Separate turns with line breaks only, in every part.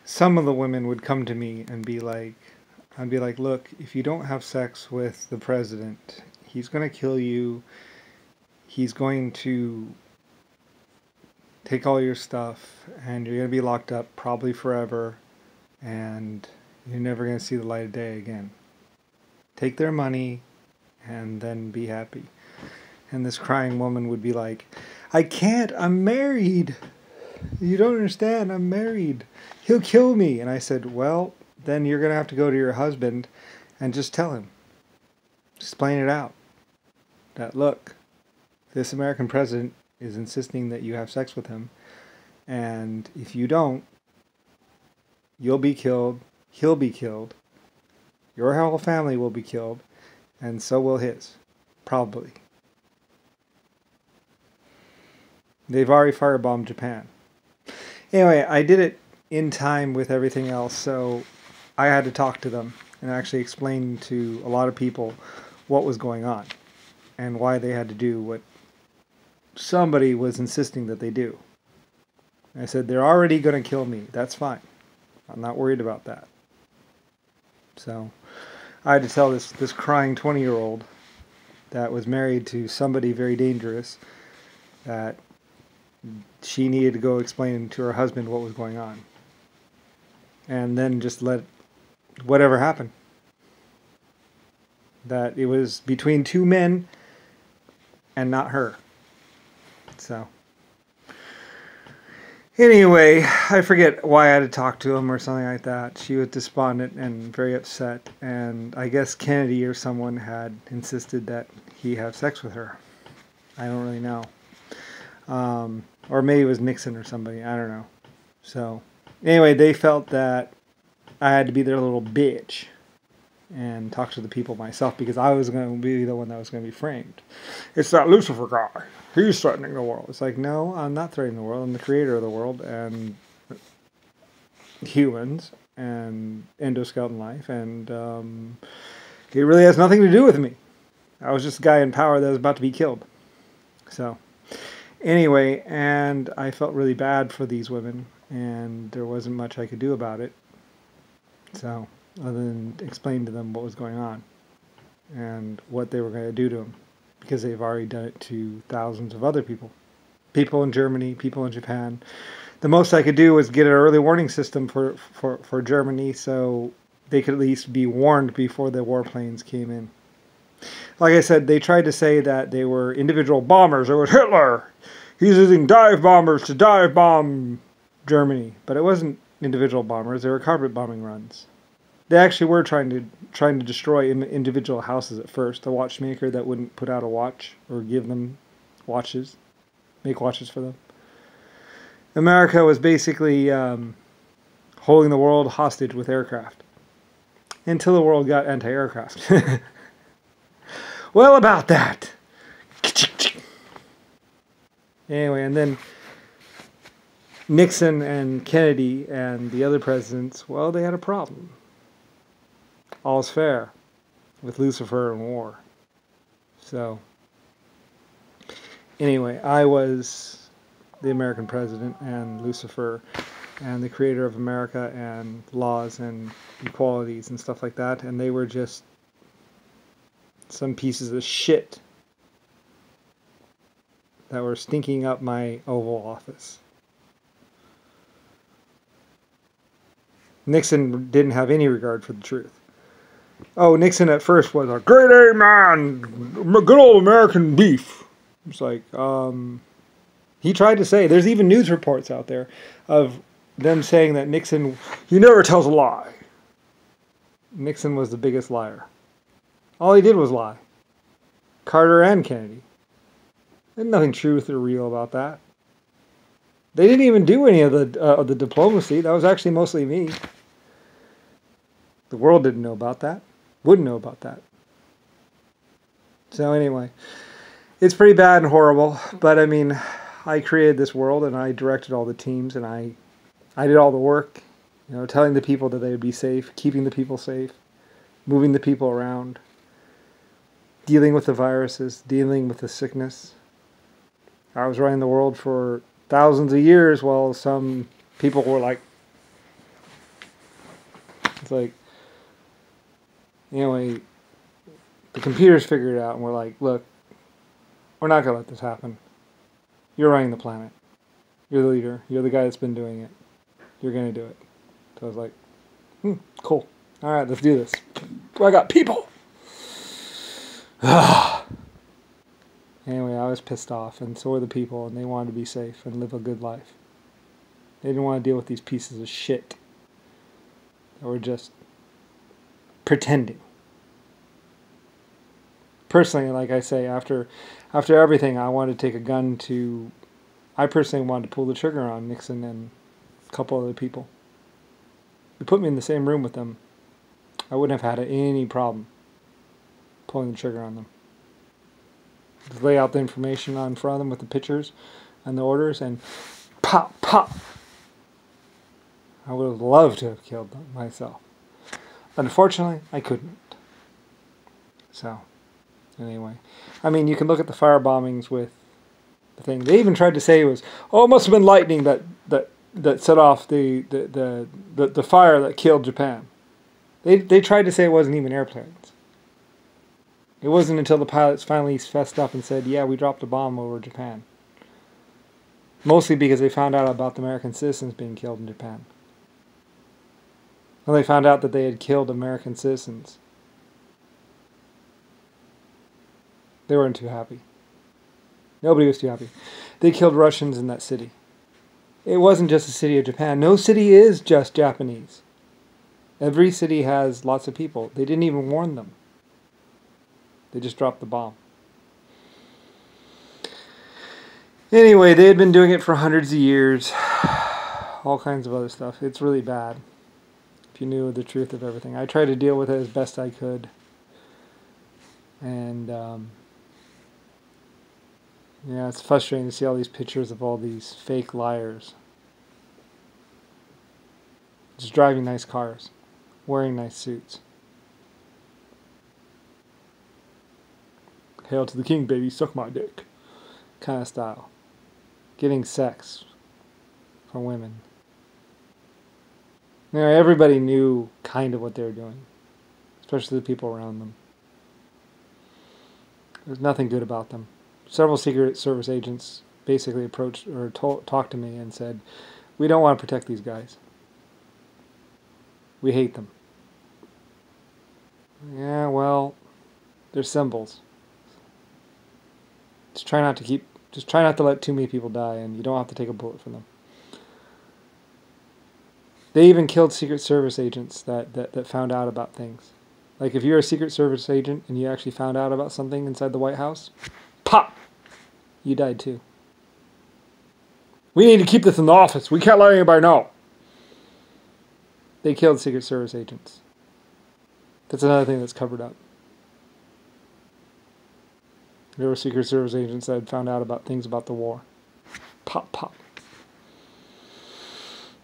some of the women would come to me and be like, I'd be like, look, if you don't have sex with the president, he's going to kill you. He's going to take all your stuff, and you're going to be locked up probably forever, and you're never going to see the light of day again. Take their money, and then be happy. And this crying woman would be like, I can't, I'm married. You don't understand, I'm married. He'll kill me. And I said, well, then you're going to have to go to your husband and just tell him. Explain it out. That, look, this American president is insisting that you have sex with him. And if you don't, you'll be killed. He'll be killed. Your whole family will be killed. And so will his. Probably. They've already firebombed Japan. Anyway, I did it in time with everything else, so I had to talk to them and actually explain to a lot of people what was going on and why they had to do what somebody was insisting that they do. I said, they're already going to kill me. That's fine. I'm not worried about that. So I had to tell this crying 20-year-old that was married to somebody very dangerous that she needed to go explain to her husband what was going on. And then just let whatever happen. That it was between two men and not her. So anyway, I forget why I had to talk to him or something like that. She was despondent and very upset. And I guess Kennedy or someone had insisted that he have sex with her. I don't really know. Or maybe it was Nixon or somebody. I don't know. So anyway, they felt that I had to be their little bitch and talk to the people myself because I was going to be the one that was going to be framed. It's that Lucifer guy. He's threatening the world. It's like, no, I'm not threatening the world. I'm the creator of the world and humans and endoskeleton life. And it really has nothing to do with me. I was just a guy in power that was about to be killed. So anyway, and I felt really bad for these women, and there wasn't much I could do about it. So, other than explain to them what was going on and what they were going to do to them, because they've already done it to thousands of other people. People in Germany, people in Japan. The most I could do was get an early warning system for Germany so they could at least be warned before the warplanes came in. Like I said, they tried to say that they were individual bombers. It was Hitler. He's using dive bombers to dive bomb Germany. But it wasn't individual bombers. They were carpet bombing runs. They actually were trying to destroy individual houses at first. A watchmaker that wouldn't put out a watch or give them watches, make watches for them. America was basically holding the world hostage with aircraft until the world got anti-aircraft. Well, about that. Anyway, and then Nixon and Kennedy and the other presidents, well, they had a problem. All's fair with Lucifer and war. So, anyway, I was the American president and Lucifer and the creator of America and laws and equalities and stuff like that, and they were just some pieces of shit that were stinking up my Oval Office. Nixon didn't have any regard for the truth. Oh, Nixon at first was a great A man, good old American beef. It's like, he tried to say, there's even news reports out there of them saying that Nixon, he never tells a lie. Nixon was the biggest liar. All he did was lie. Carter and Kennedy. There's nothing truth or real about that. They didn't even do any of the diplomacy. That was actually mostly me. The world didn't know about that. Wouldn't know about that. So anyway, it's pretty bad and horrible. But I mean, I created this world and I directed all the teams and I did all the work. You know, telling the people that they would be safe, keeping the people safe, moving the people around, dealing with the viruses, dealing with the sickness. I was running the world for thousands of years while some people were like like, anyway, the computers figured it out and were like, look, we're not going to let this happen. You're running the planet. You're the leader. You're the guy that's been doing it. You're going to do it. So I was like, cool. All right, let's do this. I got people. Anyway, I was pissed off, and so were the people, and they wanted to be safe and live a good life. They didn't want to deal with these pieces of shit that were just pretending. Personally, like I say, after everything, I wanted to take a gun to... I personally wanted to pull the trigger on Nixon and a couple other people. You put me in the same room with them, I wouldn't have had any problem pulling the trigger on them. Just lay out the information on front of them with the pictures and the orders, and pop, pop. I would have loved to have killed them myself. Unfortunately, I couldn't. So, anyway. I mean, you can look at the fire bombings with the thing. They even tried to say it was, it must have been lightning that set off the fire that killed Japan. They tried to say it wasn't even airplanes. It wasn't until the pilots finally fessed up and said, yeah, we dropped a bomb over Japan. Mostly because they found out about the American citizens being killed in Japan. When they found out that they had killed American citizens, they weren't too happy. Nobody was too happy. They killed Russians in that city. It wasn't just the city of Japan. No city is just Japanese. Every city has lots of people. They didn't even warn them. They just dropped the bomb. Anyway, they had been doing it for hundreds of years. All kinds of other stuff. It's really bad. If you knew the truth of everything. I tried to deal with it as best I could. And, yeah, it's frustrating to see all these pictures of all these fake liars. Just driving nice cars. Wearing nice suits. Hail to the king, baby, suck my dick. Kind of style. Getting sex from women. You know, everybody knew kind of what they were doing. Especially the people around them. There's nothing good about them. Several Secret Service agents basically approached or talked to me and said, we don't want to protect these guys. We hate them. Yeah, well, they're symbols. Just try not to let too many people die, and you don't have to take a bullet for them. They even killed Secret Service agents that found out about things. Like if you're a Secret Service agent and you actually found out about something inside the White House, pop! You died too. We need to keep this in the office. We can't let anybody know. They killed Secret Service agents. That's another thing that's covered up. There were Secret Service agents that had found out about things about the war. Pop, pop.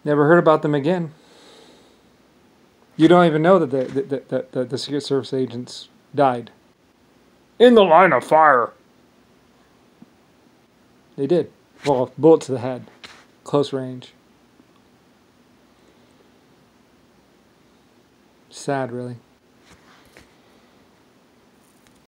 Never heard about them again. You don't even know that the Secret Service agents died. In the line of fire. They did. Well, bullet to the head. Close range. Sad, really.